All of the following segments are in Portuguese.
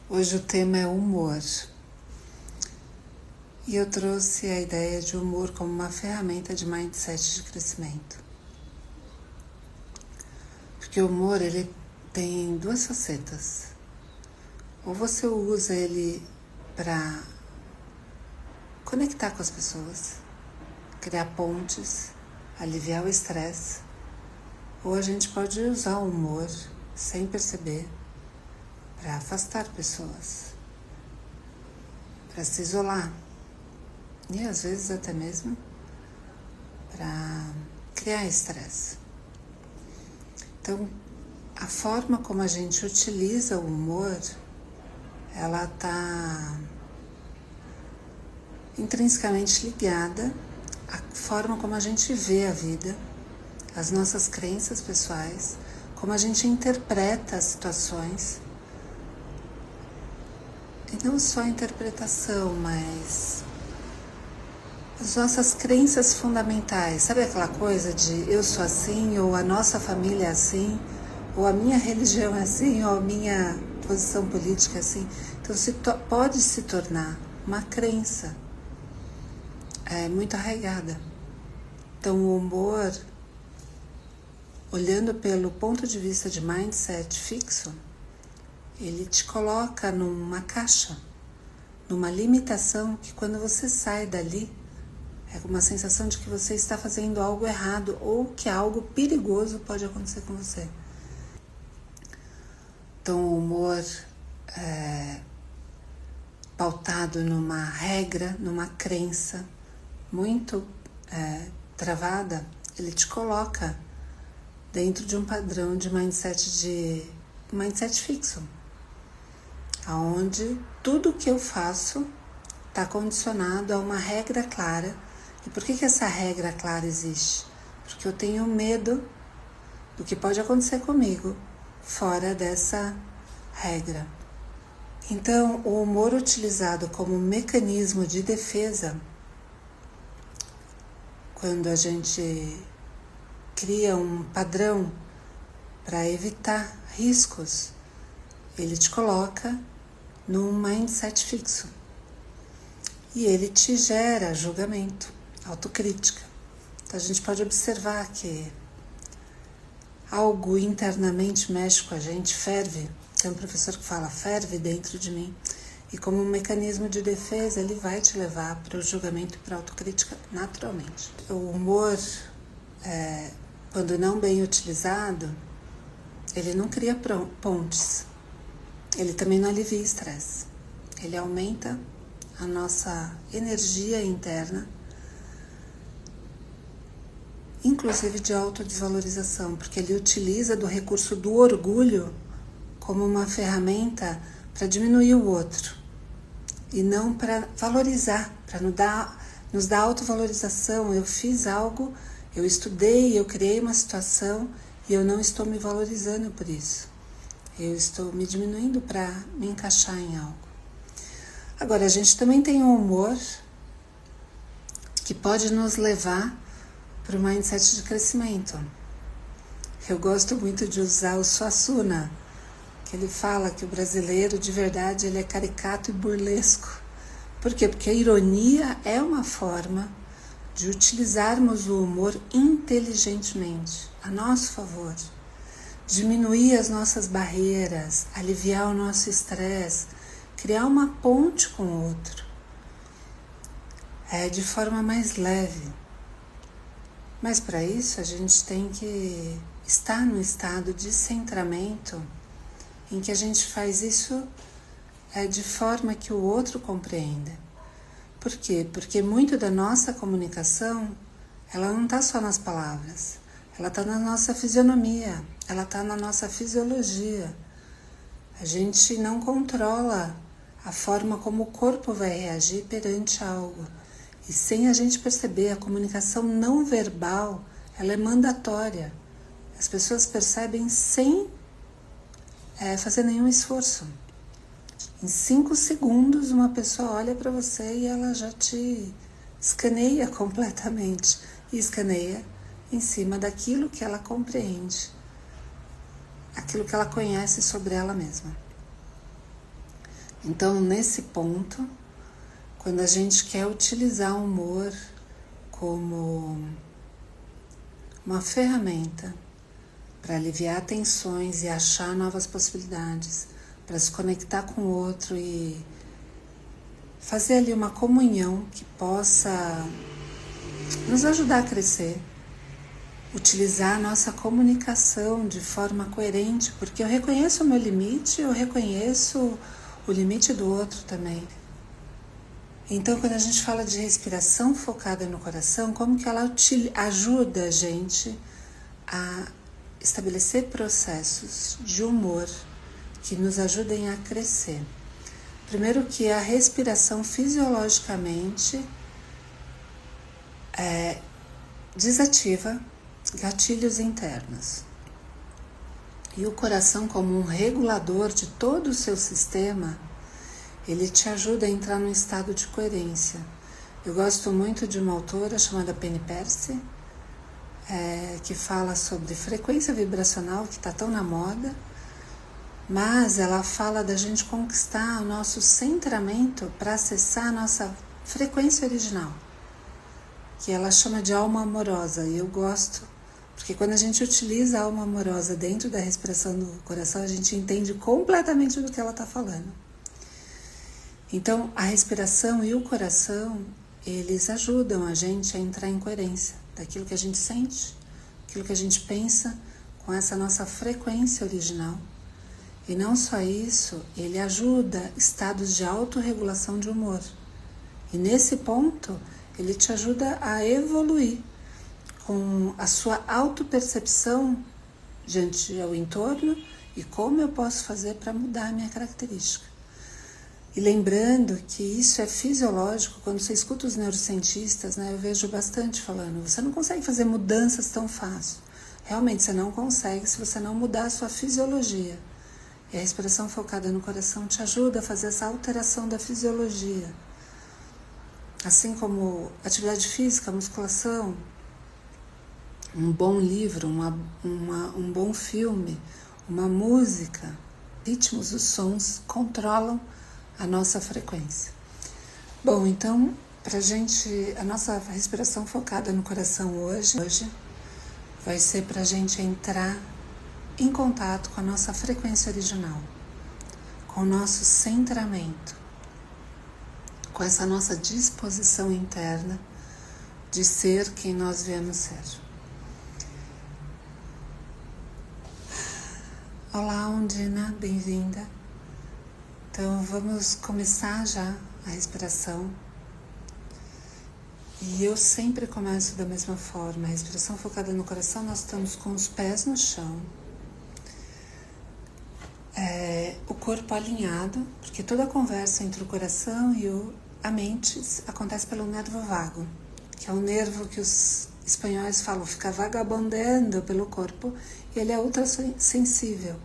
Hoje o tema é humor. E eu trouxe a ideia de humor como uma ferramenta de mindset de crescimento. Porque o humor, ele tem duas facetas. Ou você usa ele para conectar com as pessoas, criar pontes, aliviar o estresse. Ou a gente pode usar o humor sem perceber para afastar pessoas, para se isolar e às vezes até mesmo para criar estresse. Então, a forma como a gente utiliza o humor, ela está intrinsecamente ligada à forma como a gente vê a vida, as nossas crenças pessoais, como a gente interpreta as situações. E não só a interpretação, mas as nossas crenças fundamentais. Sabe aquela coisa de eu sou assim, ou a nossa família é assim, ou a minha religião é assim, ou a minha posição política é assim. Então pode se tornar uma crença muito arraigada. Então o humor, olhando pelo ponto de vista de mindset fixo, ele te coloca numa caixa, numa limitação que quando você sai dali, é uma sensação de que você está fazendo algo errado ou que algo perigoso pode acontecer com você. Então o humor pautado numa regra, numa crença muito travada, ele te coloca dentro de um padrão de mindset fixo, onde tudo que eu faço está condicionado a uma regra clara. E por que essa regra clara existe? Porque eu tenho medo do que pode acontecer comigo fora dessa regra. Então, o humor utilizado como mecanismo de defesa, quando a gente cria um padrão para evitar riscos, ele te coloca num mindset fixo. E ele te gera julgamento, autocrítica. Então a gente pode observar que algo internamente mexe com a gente, ferve. Tem um professor que fala, ferve dentro de mim. E como um mecanismo de defesa, ele vai te levar para o julgamento e para a autocrítica naturalmente. O humor, quando não bem utilizado, ele não cria pontes. Ele também não alivia estresse. Ele aumenta a nossa energia interna, inclusive de autodesvalorização, porque ele utiliza do recurso do orgulho como uma ferramenta para diminuir o outro e não para valorizar, para nos dar autovalorização. Eu fiz algo, eu estudei, eu criei uma situação e eu não estou me valorizando por isso. Eu estou me diminuindo para me encaixar em algo. Agora, a gente também tem um humor que pode nos levar para o mindset de crescimento. Eu gosto muito de usar o Suassuna, que ele fala que o brasileiro, de verdade, ele é caricato e burlesco. Por quê? Porque a ironia é uma forma de utilizarmos o humor inteligentemente, a nosso favor. Diminuir as nossas barreiras, aliviar o nosso estresse, criar uma ponte com o outro, de forma mais leve. Mas para isso a gente tem que estar no estado de centramento em que a gente faz isso de forma que o outro compreenda. Por quê? Porque muito da nossa comunicação, ela não está só nas palavras, ela está na nossa fisionomia, ela está na nossa fisiologia. A gente não controla a forma como o corpo vai reagir perante algo. E sem a gente perceber, a comunicação não verbal, ela é mandatória. As pessoas percebem sem fazer nenhum esforço. Em 5 segundos, uma pessoa olha para você e ela já te escaneia completamente. E escaneia em cima daquilo que ela compreende, aquilo que ela conhece sobre ela mesma. Então, nesse ponto, quando a gente quer utilizar o humor como uma ferramenta para aliviar tensões e achar novas possibilidades, para se conectar com o outro e fazer ali uma comunhão que possa nos ajudar a crescer, utilizar a nossa comunicação de forma coerente, porque eu reconheço o meu limite, eu reconheço o limite do outro também. Então, quando a gente fala de respiração focada no coração, como que ela ajuda a gente a estabelecer processos de humor que nos ajudem a crescer? Primeiro que a respiração fisiologicamente desativa gatilhos internos. E o coração, como um regulador de todo o seu sistema, ele te ajuda a entrar num estado de coerência. Eu gosto muito de uma autora chamada Penny Pearce, que fala sobre frequência vibracional, que está tão na moda, mas ela fala da gente conquistar o nosso centramento para acessar a nossa frequência original, que ela chama de alma amorosa. E eu gosto, porque quando a gente utiliza a alma amorosa dentro da respiração do coração, a gente entende completamente do que ela está falando. Então, a respiração e o coração, eles ajudam a gente a entrar em coerência daquilo que a gente sente, aquilo que a gente pensa, com essa nossa frequência original. E não só isso, ele ajuda estados de autorregulação de humor. E nesse ponto, ele te ajuda a evoluir com a sua autopercepção diante ao entorno e como eu posso fazer para mudar a minha característica. E lembrando que isso é fisiológico, quando você escuta os neurocientistas, né, eu vejo bastante falando, você não consegue fazer mudanças tão fácil. Realmente você não consegue se você não mudar a sua fisiologia. E a respiração focada no coração te ajuda a fazer essa alteração da fisiologia. Assim como atividade física, musculação, um bom livro, um bom filme, uma música, ritmos, os sons controlam a nossa frequência. Bom, então, a nossa respiração focada no coração hoje vai ser para a gente entrar em contato com a nossa frequência original, com o nosso centramento, com essa nossa disposição interna de ser quem nós viemos ser. Olá, Undina, bem-vinda. Então vamos começar já a respiração. E eu sempre começo da mesma forma. A respiração focada no coração, nós estamos com os pés no chão. O corpo alinhado, porque toda a conversa entre o coração e a mente acontece pelo nervo vago, que é o nervo que os espanhóis falam, fica vagabundando pelo corpo, e ele é ultrassensível.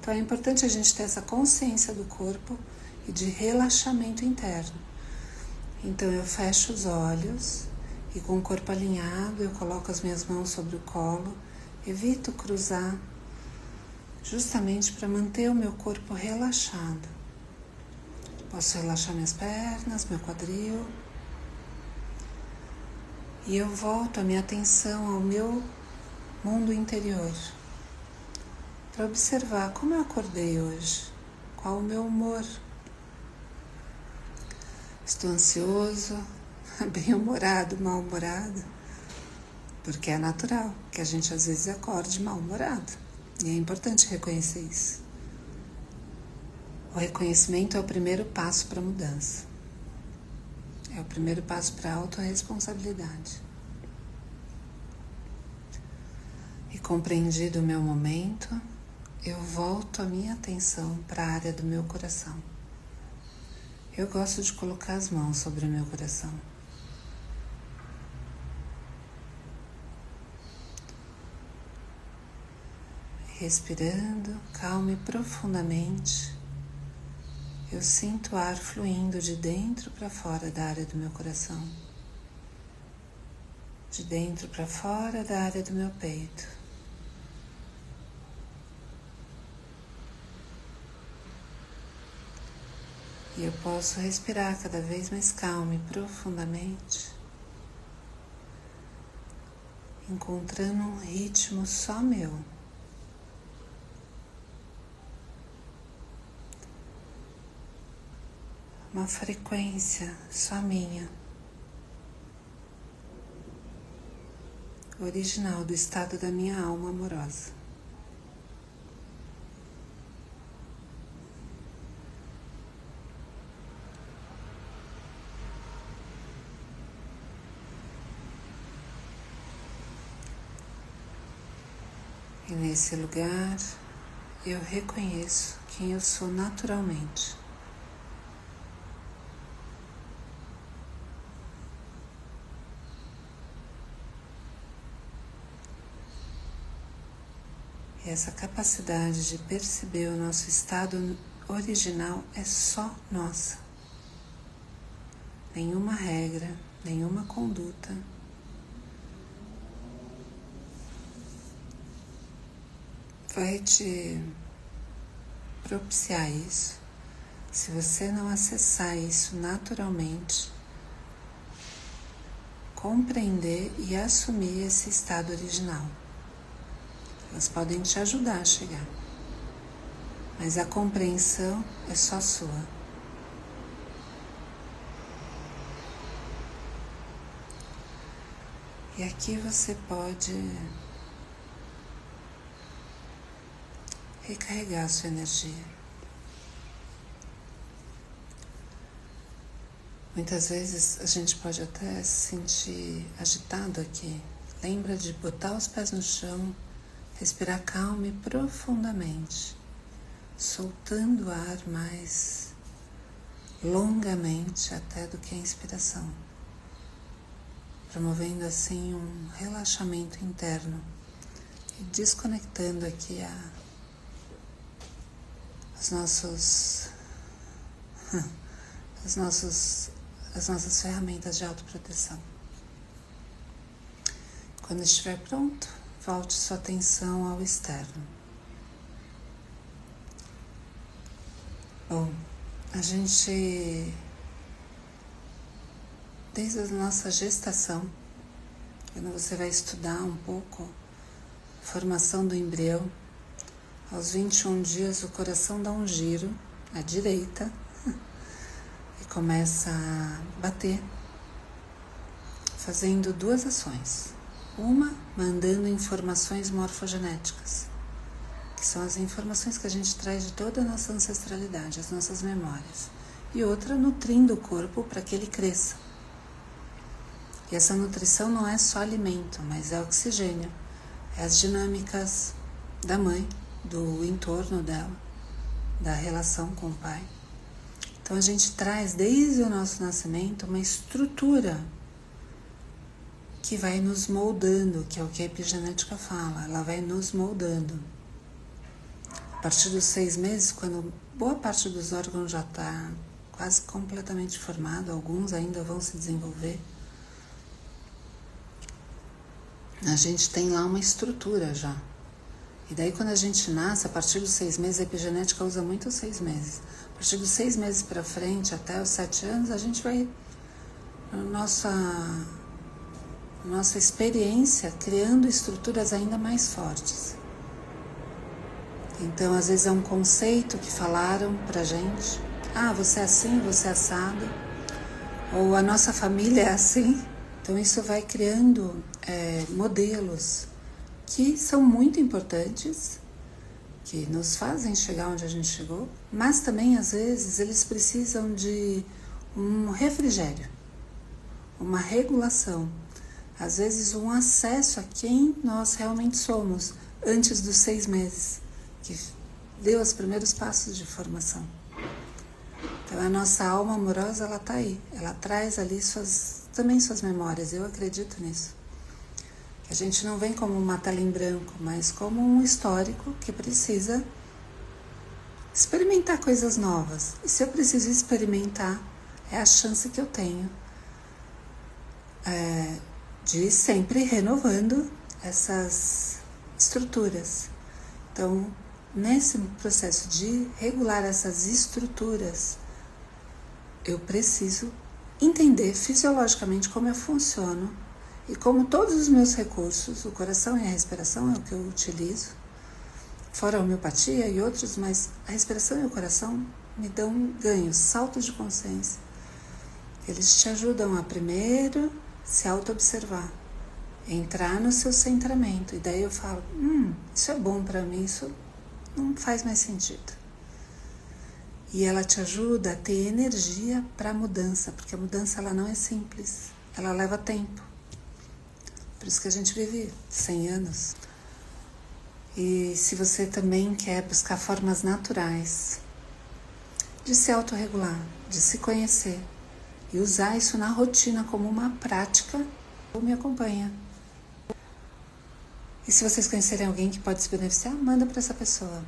Então é importante a gente ter essa consciência do corpo e de relaxamento interno. Então eu fecho os olhos e com o corpo alinhado eu coloco as minhas mãos sobre o colo, evito cruzar, justamente para manter o meu corpo relaxado. Posso relaxar minhas pernas, meu quadril. E eu volto a minha atenção ao meu mundo interior, para observar como eu acordei hoje, qual o meu humor. Estou ansioso, bem-humorado, mal-humorado, porque é natural que a gente às vezes acorde mal-humorado. E é importante reconhecer isso. O reconhecimento é o primeiro passo para a mudança. É o primeiro passo para a autorresponsabilidade. E compreendido o meu momento, eu volto a minha atenção para a área do meu coração. Eu gosto de colocar as mãos sobre o meu coração. Respirando calma e profundamente, eu sinto o ar fluindo de dentro para fora da área do meu coração, de dentro para fora da área do meu peito. E eu posso respirar cada vez mais calma e profundamente, encontrando um ritmo só meu. Uma frequência só minha, original do estado da minha alma amorosa. E nesse lugar eu reconheço quem eu sou naturalmente. E essa capacidade de perceber o nosso estado original é só nossa. Nenhuma regra, nenhuma conduta vai te propiciar isso se você não acessar isso naturalmente, compreender e assumir esse estado original. Elas podem te ajudar a chegar, mas a compreensão é só sua. E aqui você pode recarregar a sua energia. Muitas vezes a gente pode até se sentir agitado aqui. Lembra de botar os pés no chão, respirar calma e profundamente, soltando o ar mais longamente até do que a inspiração, promovendo assim um relaxamento interno e desconectando aqui as nossas ferramentas de autoproteção. Quando estiver pronto, volte sua atenção ao externo. Bom, a gente, desde a nossa gestação, quando você vai estudar um pouco a formação do embrião, aos 21 dias o coração dá um giro à direita e começa a bater, fazendo duas ações. Uma, mandando informações morfogenéticas, que são as informações que a gente traz de toda a nossa ancestralidade, as nossas memórias. E outra, nutrindo o corpo para que ele cresça. E essa nutrição não é só alimento, mas é oxigênio. É as dinâmicas da mãe, do entorno dela, da relação com o pai. Então a gente traz desde o nosso nascimento uma estrutura que vai nos moldando, que é o que a epigenética fala, ela vai nos moldando. A partir dos 6 meses, quando boa parte dos órgãos já está quase completamente formado, alguns ainda vão se desenvolver, a gente tem lá uma estrutura já. E daí quando a gente nasce, a partir dos 6 meses, a epigenética usa muito os 6 meses. A partir dos 6 meses para frente, até os 7 anos, a gente vai, nossa experiência, criando estruturas ainda mais fortes. Então, às vezes é um conceito que falaram pra gente. Ah, você é assim, você é assado. Ou a nossa família é assim. Então, isso vai criando modelos que são muito importantes, que nos fazem chegar onde a gente chegou, mas também, às vezes, eles precisam de um refrigério, uma regulação, às vezes um acesso a quem nós realmente somos antes dos 6 meses, que deu os primeiros passos de formação. Então a nossa alma amorosa, ela está aí, ela traz ali também suas memórias, eu acredito nisso. A gente não vem como uma tela em branco, mas como um histórico que precisa experimentar coisas novas. E se eu preciso experimentar, é a chance que eu tenho de ir sempre renovando essas estruturas. Então, nesse processo de regular essas estruturas, eu preciso entender fisiologicamente como eu funciono e como todos os meus recursos, o coração e a respiração é o que eu utilizo, fora a homeopatia e outros, mas a respiração e o coração me dão ganhos, saltos de consciência. Eles te ajudam a primeiro se auto-observar, entrar no seu centramento. E daí eu falo, isso é bom para mim, isso não faz mais sentido. E ela te ajuda a ter energia para a mudança, porque a mudança ela não é simples, ela leva tempo. Por isso que a gente vive 100 anos. E se você também quer buscar formas naturais de se autorregular, de se conhecer e usar isso na rotina como uma prática, me acompanha. E se vocês conhecerem alguém que pode se beneficiar, manda para essa pessoa.